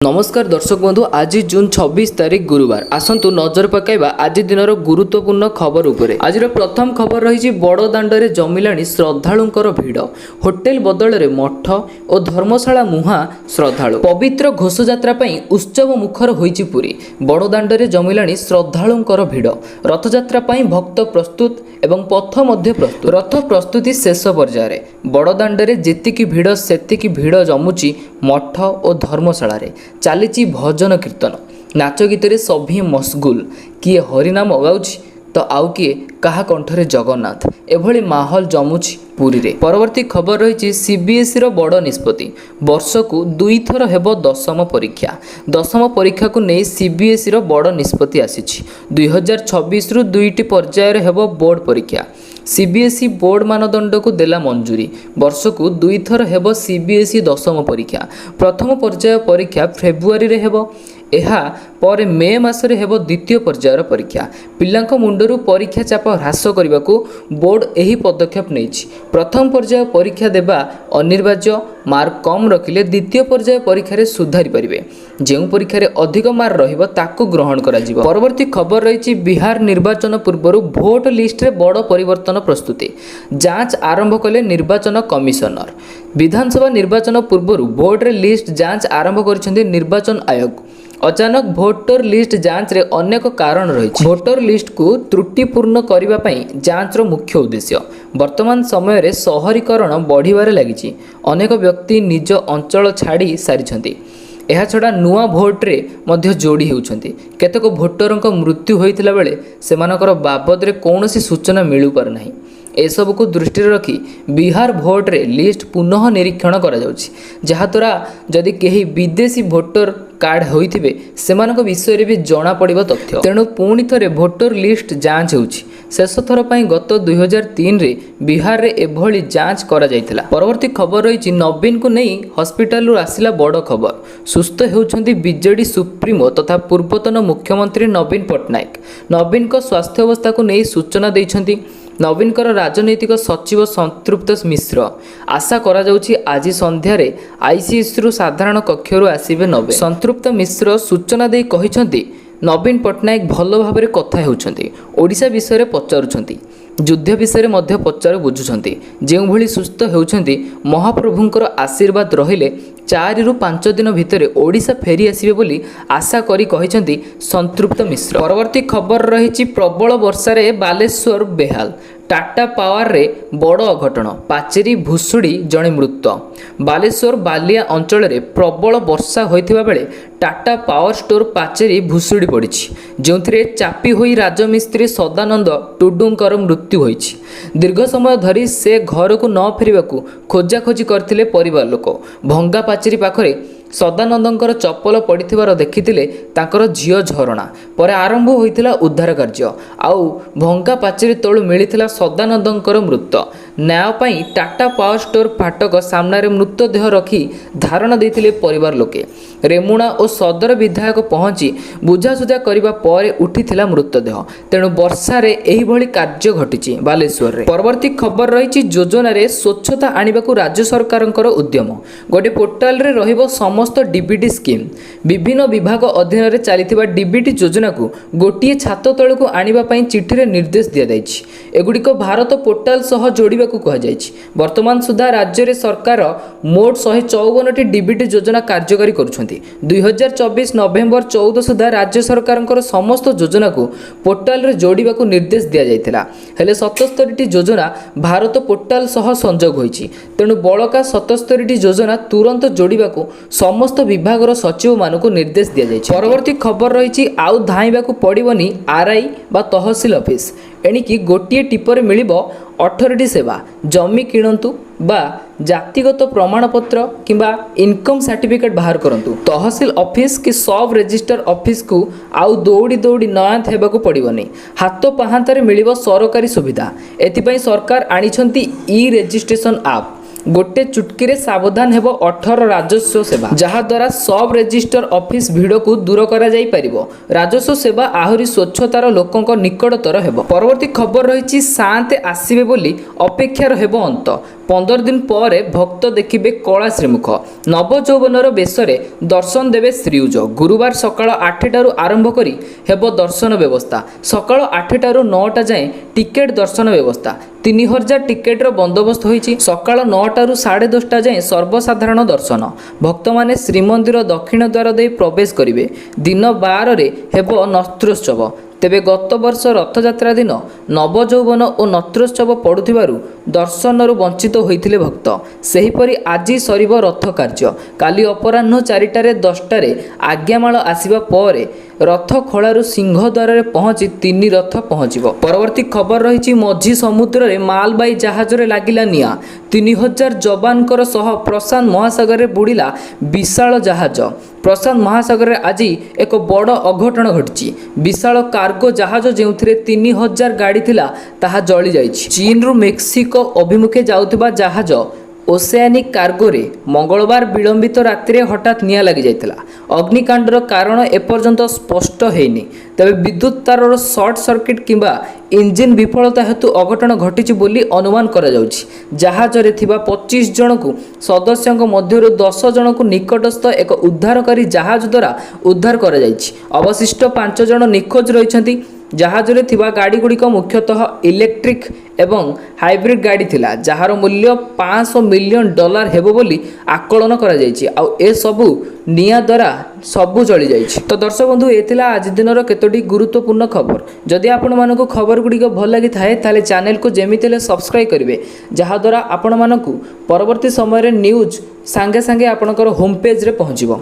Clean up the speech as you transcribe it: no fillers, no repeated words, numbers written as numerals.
नमस्कार दर्शक बंधु, आज जून 26 तारीख गुरुवार। आसंतु नजर पकाइबा आज दिनर गुरुत्वपूर्ण खबर उपरे। आज प्रथम खबर रही बड़ दाण्डे जमिलाणी श्रद्धालुंकर भिड़। होटेल बदल में मठ और धर्मशाला मुहां श्रद्धालु। पवित्र घोषयात्रा उत्सव मुखर होइछि पुरी। बड़ दाण्डे जमिलाणी श्रद्धालुंकर भिड़। रथयात्रा भक्त प्रस्तुत एवं पथ मध्य प्रस्तुत। रथ प्रस्तुति शेष पर्यायर। बड़ दाण्डे जेतिकी भिड़ सेतिकी भिड़ जमुची मठ और धर्मशाला चली भजन कीर्तन नाच गीत सभी मशगुल। किए हरिनाम गाउछि तो आउ किए कहा कंठरे जगन्नाथ। एभली माहौल जमुछि पुरी रे। परवर्ती खबर रही सीबीएसई रो बड़ निष्पत्ति। वर्ष को 2 थर हेबो दशम परीक्षा। दशम परीक्षा को नहीं सीबीएसई रो बड़ निष्पत्ति आसीछि। 2026 रु 2टी पर्यायर हेबो बोर्ड परीक्षा। सीबीएसई बोर्ड मानदंड को देला मंजूरी। वर्ष को 2 थर हेबो सीबीएसई दशम परीक्षा। प्रथम पर्याय परीक्षा फेब्रुआरी रे हेबो। एहा पर मे मासरे हेबो द्वितीय पर्यायर परीक्षा। पिलांक मुंडरू परीक्षा चाप ह्रास करने को बोर्ड एही पदक्षेप नेछि। प्रथम पर्याय परीक्षा देबा अनिर्वार्य। मार्क कम रखिले द्वितीय पर्याय परीक्षा रे सुधारी परिबे। जेउ परीक्षा रे अधिक मार्क रहिबो ताकू ग्रहण करा जिवो। परवर्ती खबर रही बिहार निर्वाचन पूर्व भोट लिस्ट रे बड़ परिवर्तन प्रस्तुति। जांच आरंभ कले निर्वाचन कमिशनर। विधानसभा निर्वाचन पूर्व भोट रे लिस्ट जांच आरंभ करिसेंती निर्वाचन आयोग। अचानक भोटर लिस्ट जांच रे अनेक कारण रही। भोटर लिस्ट को त्रुटिपूर्ण करने जांच रो मुख्य उद्देश्य। वर्तमान समय रे शहरीकरण बढ़िबारे लागिछि। अनेक व्यक्ति निज अंचल छाड़ी सारिछंती। एहा छड़ा नुआ भोट रे मध्य जोड़ी होउछंती। केतक भोटरक मृत्यु होइथिला बेले सेमानकर बाबद रे कौनसी सूचना मिलु पार नाही। एसबू को दृष्टि रखी बिहार भोट रे लिस्ट पुनः निरीक्षण करा जाउछि। जहाद्वारा जदि केही विदेशी भोटर कार्ड होइथिबे सेमानक विषय भी जना पड़िबो तथ्य। तेणु पुणी थरे भोटर लिस्ट जांच होउछि। शेष थर पई गत 2003 रे बिहार रे एभली जांच करा जाइथिला। परवर्ती खबर रही नवीन को नहीं हॉस्पिटल आसिला बड़ खबर। सुस्थ होउछंती बीजेडी सुप्रीमो तथा पूर्वतन मुख्यमंत्री नवीन पट्टनायक। नवीन को स्वास्थ्य अवस्था को नहीं सूचना दैछंती नवीन कर राजनैतिक सचिव संतृप्त मिश्र। आशा करा जाउछि आज संध्यारे आईसीएस रु साधारण कक्षरु आसीबे नवीन। संतृप्त मिश्र सूचना दे कहिछंती नवीन पट्टनायक भल भाबरे कथा हेउछंती। ओडिशा विषय पचारुछंती। युद्ध विषय मध्य पचार बुझुछंती। जेउ भली सुस्थ हेउछंती महाप्रभुंकर आशीर्वाद रहिले 4 रु 5 दिन भितर ओडिशा फेरी आसीबे बोली आशा करी कहिछंती संतृप्त मिश्र। परवर्ती खबर रही प्रबल वर्षा रे बालेश्वर बेहाल। टाटा पावर रे बड़ अघटन। पाचेरी भुशुड़ी जड़े मृत। बालेश्वर बालिया अंचल रे प्रबल वर्षा होइथिबा बेले टाटा पावर स्टोर पाचेरी भुशुड़ी पड़ी। जो चापी होई राजमिस्त्री सदानंद टुडुंकर मृत्यु होइछि। दीर्घ समय धरी से घर को न फेरिबाकू खोजाखोजी करथिले परिवार लोक। भंगा पाचेरी पाखरे सदानंदंकर चप्पल पड़िथिबार देखिथिले तांकर झियो झरणा। पर आरंभ होइथिला उद्धार कार्य। आउ भंगा पाचेरी तळु मिलिथिला सदानंदंकर मृत। न्याय पाई टाटा पावर स्टोर फाटक सामने मृतदेह रखी धारणा देथिले परिवार लोके। रेमुणा और सदर विधायक पहुंची बुझासुझा करबा पर उठिथिला मृतदेह। तेणु वर्षा रे एही भली कार्य घटिछि बालेश्वर रे। परवर्ती खबर रही योजना रे स्वच्छता आनिबाकू राज्य सरकारंकर उद्यम। गोटे पोर्टाल रे रहिबो समस्त डीबीटी स्कीम। विभिन्न विभाग अधीन रे चलिथिबा डीबीटी योजना को गोटिए छात तळकू आनिबा पई चिठी रे निर्देश दिया जायछि। एगुडिको भारत पोर्टाल सह जोड़िबाकू कहा जायछि। वर्तमान सुधा राज्य रे सरकार मोट 154टी डीबीटी योजना कार्यकारी करूछन्ति। 2024 नवेम्बर 14 सुधा राज्य सरकारंकर समस्त योजना को पोर्टाल रे जोड़िबाकू निर्देश दिया जायतिला। हेले 77टी योजना भारत पोर्टाल सह संजोग होइछि। तेणु बळका 77टी योजना तुरंत जोड़िबाकू समस्त विभागर सचिव मानकू निर्देश दिया जायछि। परवर्ती खबर रही आउ धाइबाकू पड़िबनी आरआई बा तहसील ऑफिस। एणिकी गोटिए टिपर मिलिबो 18टी सेवा। जमी किणंतु बा जातिगत प्रमाणपत्र किंबा इनकम सर्टिफिकेट बाहर करंतु। तहसील ऑफिस कि सब रजिस्टर ऑफिस को आउ दौड़ी दौड़ी नयात हेबाकू पड़िबनी। हाथ पाहांतारे मिलिबो सरकारी सुविधा। एथिपई सरकार आनिछंती ई रजिस्ट्रेशन ऐप। गोटे चुटकी रे सावधान हेबो 18 राजस्व सेवा। जहा द्वारा सब रजिस्टर ऑफिस भिड़ को दूर करा जाई परिबो। राजस्व सेवा आहुरी स्वच्छतार लोकंक निकटतर हेबो। परवर्ती खबर रही शांत आसीबे बोली अपेक्षार हेबो अंत। 15 दिन पर भक्त देखिबे कला श्रीमुख नवजौवनर बेशरे दर्शन देवे श्रीउज गुरुवार सकाळ 8टारू आरंभ करी हेब दर्शन व्यवस्था सकाळ 8टारू 9टा जाए टिकेट दर्शन व्यवस्था 3000 टिकेट्र बंदोबस्त होईछि सकाळ 9टारू 10:30 जाए सर्वसाधारण दर्शन भक्त माने श्रीमंदिर दक्षिण द्वार दे प्रवेश करिवे दिन 12 रे हेब नत्रोत्सव तेबे गत वर्ष रथयात्रा दिन नवजौवन और नत्रोत्सव पड़ुथिबारु दर्शनरू वंचित होइथिले भक्त सेहिपरि आज सरिब रथ कार्य काली अपराह्न 4टारे 10टारे आज्ञामाल आसिबा परे रथ खोलारू सिंहद्वार रे पहुँची 3 रथ पहुँचब परवर्ती खबर रही मझी समुद्र रे मालबाई जहाज रे लागिला निया 3000 जवानकर सह प्रशांत महासागर रे बुड़िला विशाल जहाज प्रशांत महासागर रे आज एक बड़ अघटन घटी विशाल कार्गो जहाज जो 3000 गाड़ी थिला ताहा जली जाइछि चीन रु मेक्सिको अभिमुखे जाउथबा जहाज ओसेआनिक कार्गो रे मंगलवार विलंबित रात्रि हठात निया लगी जाइतिला अग्निकांडर कारण एपर्यंत स्पष्ट हेनी तबे विद्युत तारर शॉर्ट सर्किट किंबा इंजिन विफलता हेतु अघटन घटिछि बोली अनुमान करा जाउछि जहाज रे थिबा 25 जन को सदस्यक मध्यरु 10 जन को निकटस्थ एक उद्धारकारी जहाज द्वारा उद्धार करा जाइछि अवशिष्ट 5 जन निखोज रहिछन्ति जहाज रे थिबा गाड़ी गुड़िक मुख्यतः इलेक्ट्रिक एवं हाइब्रिड गाड़ी थिला जहार मूल्य $500 मिलियन हेबो बोली आकलन करा जाइछि आ ए सबु निया द्वारा सबु जली जाइछि तो दर्शक बंधु एथिला आज दिनर केतोटी गुरुत्वपूर्ण खबर जदि आपण मानको खबर गुड़िक भल लागि थाए ताले चैनल को जेमितिले सब्सक्राइब करिवे जहा द्वारा आपण मानको परवर्ती समय रे न्यूज सांगे सांगे आपणकर होम पेज रे पहुंचिबो।